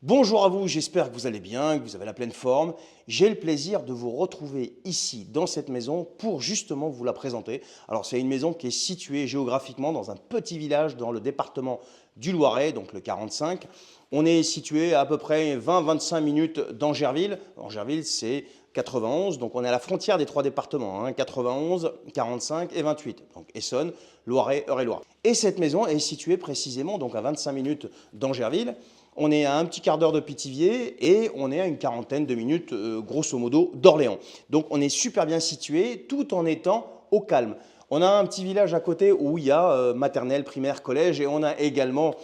Bonjour à vous, j'espère que vous allez bien, que vous avez la pleine forme. J'ai le plaisir de vous retrouver ici, dans cette maison, pour justement vous la présenter. Alors, c'est une maison qui est située géographiquement dans un petit village dans le département du Loiret, donc le 45. On est situé à peu près 20-25 minutes d'Angerville. Angerville, c'est 91, donc on est à la frontière des trois départements, 91, 45 et 28. Donc Essonne, Loiret, Eure-et-Loir. Et cette maison est située précisément donc à 25 minutes d'Angerville. On est à un petit quart d'heure de Pithiviers et on est à une quarantaine de minutes, grosso modo, d'Orléans. Donc on est super bien situé tout en étant au calme. On a un petit village à côté où il y a maternelle, primaire, collège et on a également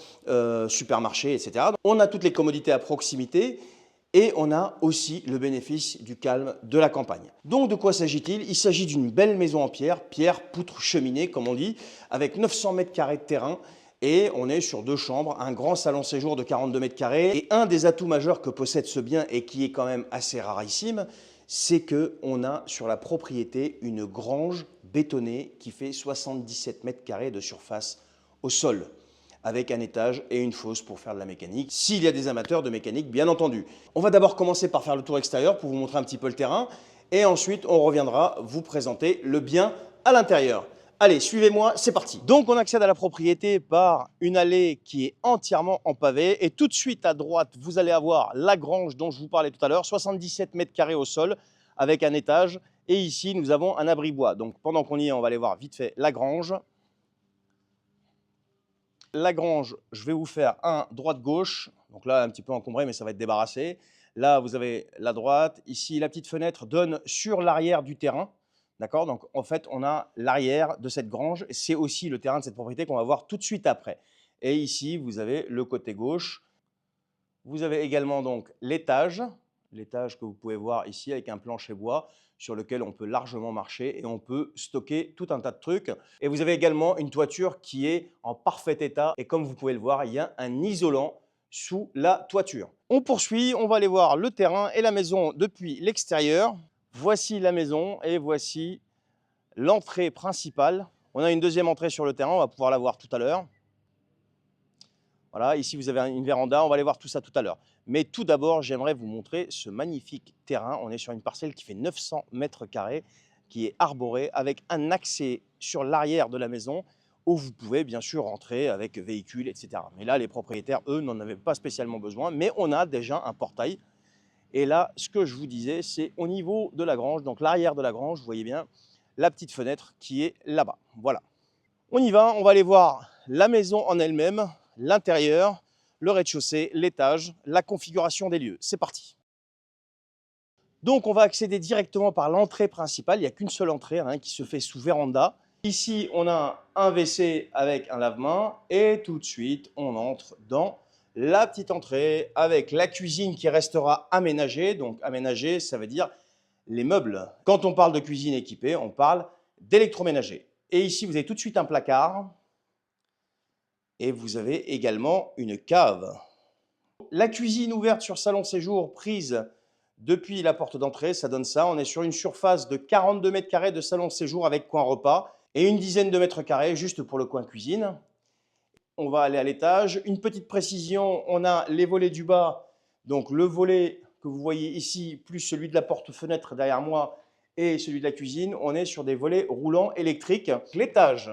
supermarché, etc. On a toutes les commodités à proximité et on a aussi le bénéfice du calme de la campagne. Donc de quoi s'agit-il? Il s'agit d'une belle maison en pierre, pierre, poutre, cheminée comme on dit, avec 900 mètres carrés de terrain. Et on est sur deux chambres, un grand salon séjour de 42 mètres carrés. Et un des atouts majeurs que possède ce bien et qui est quand même assez rarissime, c'est qu'on a sur la propriété une grange bétonnée qui fait 77 mètres carrés de surface au sol, avec un étage et une fosse pour faire de la mécanique, s'il y a des amateurs de mécanique, bien entendu. On va d'abord commencer par faire le tour extérieur pour vous montrer un petit peu le terrain, et ensuite on reviendra vous présenter le bien à l'intérieur. Allez, suivez-moi, c'est parti. Donc on accède à la propriété par une allée qui est entièrement en pavé, et tout de suite à droite, vous allez avoir la grange dont je vous parlais tout à l'heure, 77 mètres carrés au sol, avec un étage, et ici nous avons un abri bois. Donc pendant qu'on y est, on va aller voir vite fait la grange. La grange, je vais vous faire un droite-gauche. Donc là, un petit peu encombré, mais ça va être débarrassé. Là, vous avez la droite. Ici, la petite fenêtre donne sur l'arrière du terrain. D'accord? Donc, en fait, on a l'arrière de cette grange. C'est aussi le terrain de cette propriété qu'on va voir tout de suite après. Et ici, vous avez le côté gauche. Vous avez également donc l'étage que vous pouvez voir ici avec un plancher bois sur lequel on peut largement marcher et on peut stocker tout un tas de trucs. Et vous avez également une toiture qui est en parfait état et comme vous pouvez le voir, il y a un isolant sous la toiture. On poursuit, on va aller voir le terrain et la maison depuis l'extérieur. Voici la maison et voici l'entrée principale. On a une deuxième entrée sur le terrain, on va pouvoir la voir tout à l'heure. Voilà, ici vous avez une véranda, on va aller voir tout ça tout à l'heure. Mais tout d'abord, j'aimerais vous montrer ce magnifique terrain. On est sur une parcelle qui fait 900 mètres carrés, qui est arborée avec un accès sur l'arrière de la maison où vous pouvez bien sûr rentrer avec véhicules, etc. Mais là, les propriétaires, eux, n'en avaient pas spécialement besoin, mais on a déjà un portail. Et là, ce que je vous disais, c'est au niveau de la grange, donc l'arrière de la grange, vous voyez bien la petite fenêtre qui est là-bas. Voilà. On y va, on va aller voir la maison en elle-même, l'intérieur, le rez-de-chaussée, l'étage, la configuration des lieux. C'est parti. Donc on va accéder directement par l'entrée principale, il n'y a qu'une seule entrée qui se fait sous véranda. Ici on a un WC avec un lave-main et tout de suite on entre dans la petite entrée avec la cuisine qui restera aménagée. Donc aménagée, ça veut dire les meubles. Quand on parle de cuisine équipée, on parle d'électroménager. Et ici, vous avez tout de suite un placard et vous avez également une cave. La cuisine ouverte sur salon séjour prise depuis la porte d'entrée, ça donne ça. On est sur une surface de 42 mètres carrés de salon séjour avec coin repas et une dizaine de mètres carrés juste pour le coin cuisine. On va aller à l'étage. Une petite précision, on a les volets du bas. Donc le volet que vous voyez ici, plus celui de la porte-fenêtre derrière moi et celui de la cuisine, on est sur des volets roulants électriques. L'étage.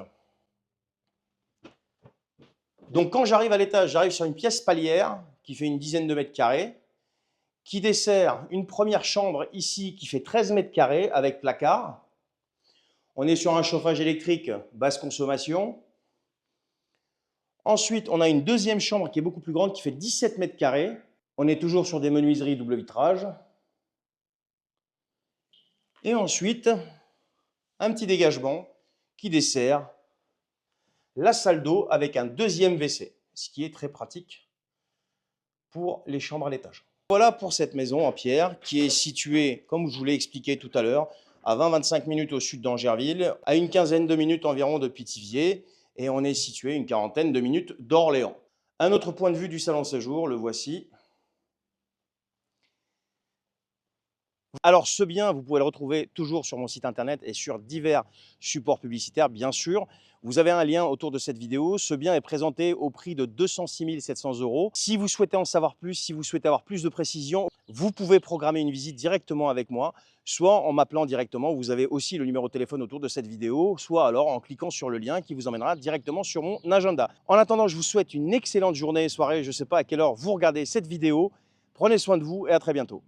Donc quand j'arrive à l'étage, j'arrive sur une pièce palière qui fait une dizaine de mètres carrés, qui dessert une première chambre ici qui fait 13 mètres carrés avec placard. On est sur un chauffage électrique basse consommation. Ensuite, on a une deuxième chambre qui est beaucoup plus grande qui fait 17 mètres carrés. On est toujours sur des menuiseries double vitrage. Et ensuite, un petit dégagement qui dessert la salle d'eau avec un deuxième WC, ce qui est très pratique pour les chambres à l'étage. Voilà pour cette maison en pierre qui est située, comme je vous l'ai expliqué tout à l'heure, à 20-25 minutes au sud d'Angerville, à une quinzaine de minutes environ de Pithiviers, et on est situé une quarantaine de minutes d'Orléans. Un autre point de vue du salon séjour, le voici. Alors ce bien, vous pouvez le retrouver toujours sur mon site internet et sur divers supports publicitaires, bien sûr. Vous avez un lien autour de cette vidéo. Ce bien est présenté au prix de 206 700 €. Si vous souhaitez en savoir plus, si vous souhaitez avoir plus de précisions, vous pouvez programmer une visite directement avec moi, soit en m'appelant directement. Vous avez aussi le numéro de téléphone autour de cette vidéo, soit alors en cliquant sur le lien qui vous emmènera directement sur mon agenda. En attendant, je vous souhaite une excellente journée et soirée. Je ne sais pas à quelle heure vous regardez cette vidéo. Prenez soin de vous et à très bientôt.